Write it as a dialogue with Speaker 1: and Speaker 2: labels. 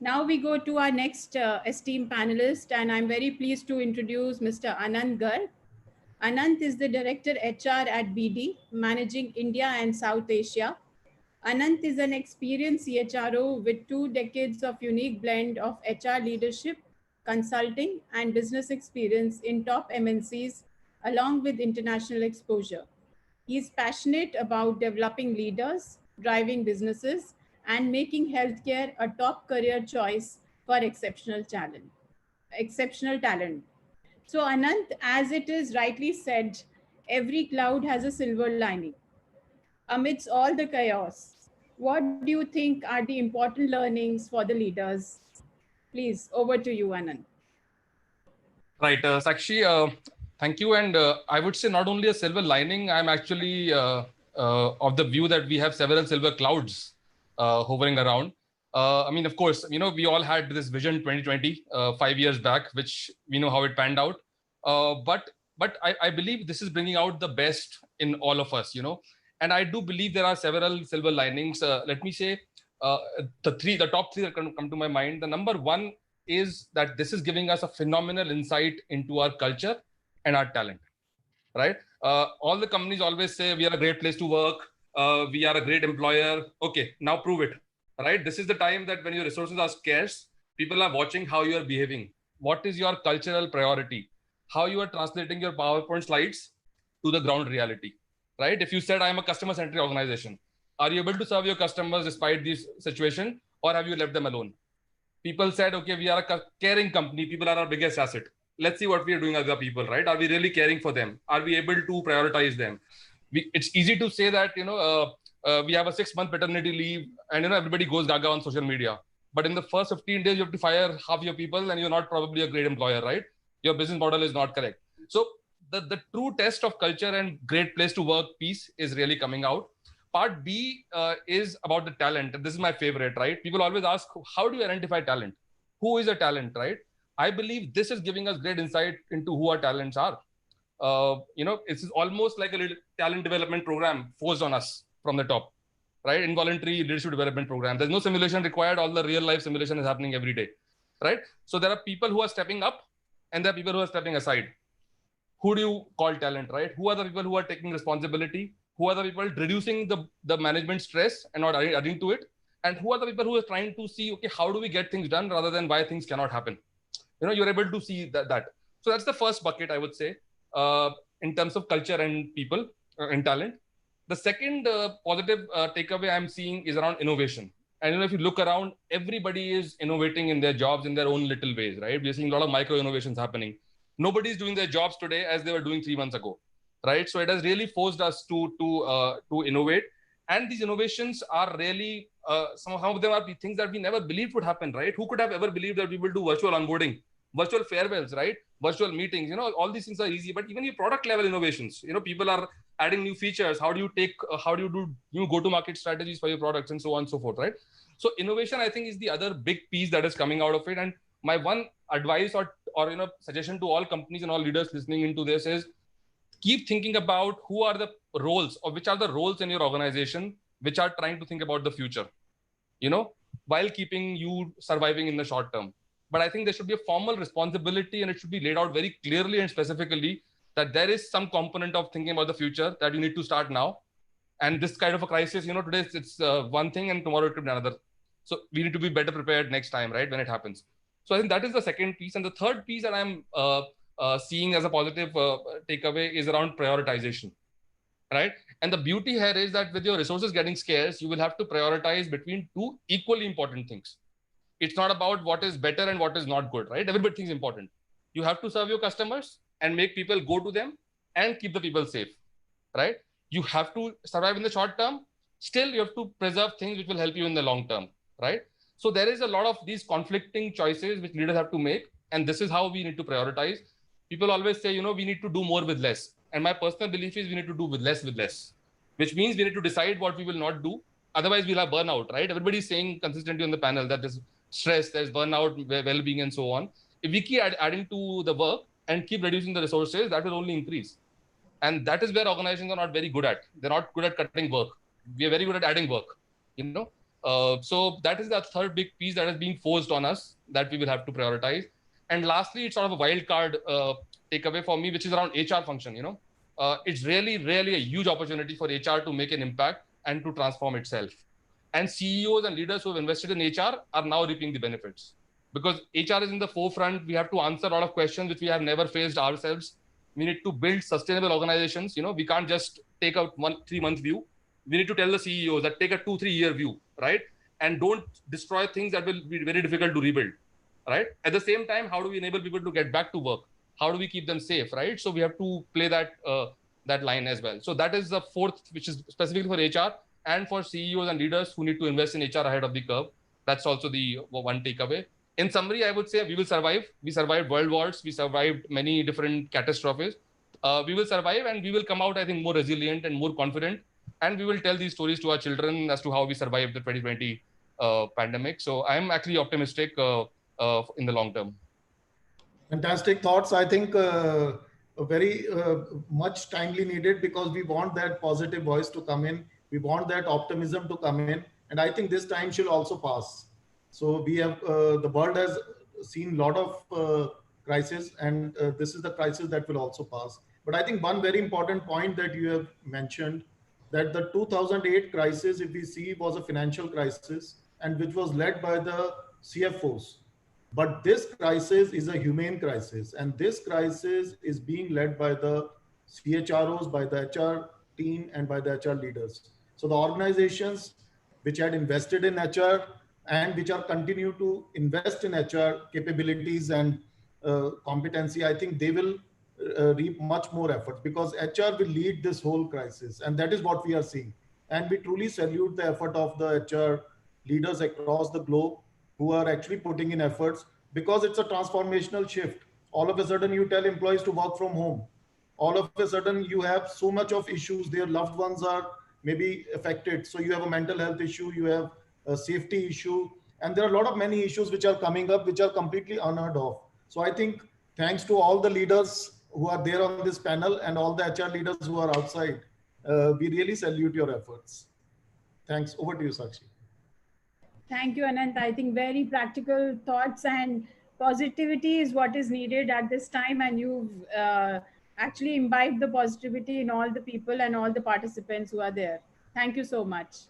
Speaker 1: Now we go to our next esteemed panelist, and I'm very pleased to introduce Mr. Anant Garg. Anant is the Director HR at BD, managing India and South Asia. Anant is an experienced CHRO with 2 decades of unique blend of HR leadership, consulting, and business experience in top MNCs, along with international exposure. He is passionate about developing leaders, driving businesses, and making healthcare a top career choice for exceptional talent. Exceptional talent. So, Anant, as it is rightly said, every cloud has a silver lining. Amidst all the chaos, what do you think are the important learnings for the leaders? Please, over to you, Anand.
Speaker 2: Right, Sakshi, thank you. And I would say not only a silver lining, I'm actually of the view that we have several silver clouds hovering around. I mean, of course, we all had this vision 2020, 5 years back, which we know how it panned out. But I believe this is bringing out the best in all of us. And I do believe there are several silver linings. Let me say the top three that come to my mind. The number one is that this is giving us a phenomenal insight into our culture and our talent, right? All the companies always say we are a great place to work, we are a great employer. Okay, now prove it, right? This is the time that when your resources are scarce, people are watching how you are behaving. What is your cultural priority? How you are translating your PowerPoint slides to the ground reality, right? If you said I am a customer-centric organization, are you able to serve your customers despite this situation, or have you left them alone? People said, okay, we are a caring company. People are our biggest asset. Let's see what we are doing as a people, right? Are we really caring for them? Are we able to prioritize them? It's easy to say that, we have a 6-month paternity leave and, everybody goes gaga on social media. But in the first 15 days, you have to fire half your people and you're not probably a great employer, right? Your business model is not correct. So the true test of culture and great place to work piece is really coming out. Part B is about the talent. This is my favorite, right? People always ask, how do you identify talent? Who is a talent, right? I believe this is giving us great insight into who our talents are. It's almost like a little talent development program forced on us from the top, right? Involuntary leadership development program. There's no simulation required. All the real life simulation is happening every day, right? So there are people who are stepping up and there are people who are stepping aside. Who do you call talent, right? Who are the people who are taking responsibility? Who are the people reducing the management stress and not adding to it? And who are the people who are trying to see, okay, how do we get things done rather than why things cannot happen? You're able to see that. So that's the first bucket, I would say, in terms of culture and people and talent. The second positive takeaway I'm seeing is around innovation. And if you look around, everybody is innovating in their jobs in their own little ways, right? We're seeing a lot of micro innovations happening. Nobody's doing their jobs today as they were doing 3 months ago, right? So it has really forced us to innovate. And these innovations are really, some of them are things that we never believed would happen, right? Who could have ever believed that we will do virtual onboarding, virtual farewells, right? Virtual meetings, all these things are easy, but even your product level innovations, people are adding new features. How do you do new go-to-market strategies for your products and so on and so forth, right? So innovation, I think, is the other big piece that is coming out of it. And my one advice or suggestion to all companies and all leaders listening into this is keep thinking about who are the roles or which are the roles in your organization which are trying to think about the future, while keeping you surviving in the short term. But I think there should be a formal responsibility and it should be laid out very clearly and specifically that there is some component of thinking about the future that you need to start now. And this kind of a crisis, today it's one thing and tomorrow it could be another. So we need to be better prepared next time, right, when it happens. So I think that is the second piece. And the third piece that I'm seeing as a positive takeaway is around prioritization, right? And the beauty here is that with your resources getting scarce, you will have to prioritize between two equally important things. It's not about what is better and what is not good, right? Everything is important. You have to serve your customers and make people go to them and keep the people safe, right? You have to survive in the short term. Still, you have to preserve things which will help you in the long term, right? So there is a lot of these conflicting choices which leaders have to make. And this is how we need to prioritize. People always say, we need to do more with less. And my personal belief is we need to do with less, which means we need to decide what we will not do. Otherwise, we'll have burnout, right? Everybody's saying consistently on the panel that there's stress, there's burnout, well-being, and so on. If we keep adding to the work and keep reducing the resources, that will only increase. And that is where organizations are not very good at. They're not good at cutting work. We are very good at adding work, So that is the third big piece that is being forced on us that we will have to prioritize. And lastly, it's sort of a wild card takeaway for me, which is around HR function. It's really a huge opportunity for HR to make an impact and to transform itself. And CEOs and leaders who have invested in HR are now reaping the benefits because HR is in the forefront. We have to answer a lot of questions which we have never faced ourselves. We need to build sustainable organizations. We can't just take a 3 month view. We need to tell the CEOs that take a 2-3 year view, right? And don't destroy things that will be very difficult to rebuild, right? At the same time, how do we enable people to get back to work? How do we keep them safe, right? So we have to play that line as well. So that is the fourth, which is specifically for HR and for CEOs and leaders who need to invest in HR ahead of the curve. That's also the one takeaway. In summary, I would say we will survive. We survived world wars. We survived many different catastrophes. We will survive and we will come out, I think, more resilient and more confident. And we will tell these stories to our children as to how we survived the 2020 pandemic. So I'm actually optimistic in the long term.
Speaker 3: Fantastic thoughts. I think very much timely needed because we want that positive voice to come in. We want that optimism to come in. And I think this time should also pass. So we have, the world has seen a lot of crisis and this is the crisis that will also pass. But I think one very important point that you have mentioned that the 2008 crisis, if we see, was a financial crisis and which was led by the CFOs. But this crisis is a humane crisis, and this crisis is being led by the CHROs, by the HR team, and by the HR leaders. So the organizations which had invested in HR and which are continue to invest in HR capabilities and competency, I think they will reap much more efforts because HR will lead this whole crisis, and that is what we are seeing. And we truly salute the effort of the HR leaders across the globe who are actually putting in efforts because it's a transformational shift. All of a sudden, you tell employees to work from home. All of a sudden, you have so much of issues. Their loved ones are maybe affected. So you have a mental health issue, you have a safety issue, and there are a lot of many issues which are coming up, which are completely unheard of. So I think thanks to all the leaders who are there on this panel and all the HR leaders who are outside, we really salute your efforts. Thanks. Over to you, Sakshi.
Speaker 1: Thank you, Anant. I think very practical thoughts and positivity is what is needed at this time. And you've actually imbibed the positivity in all the people and all the participants who are there. Thank you so much.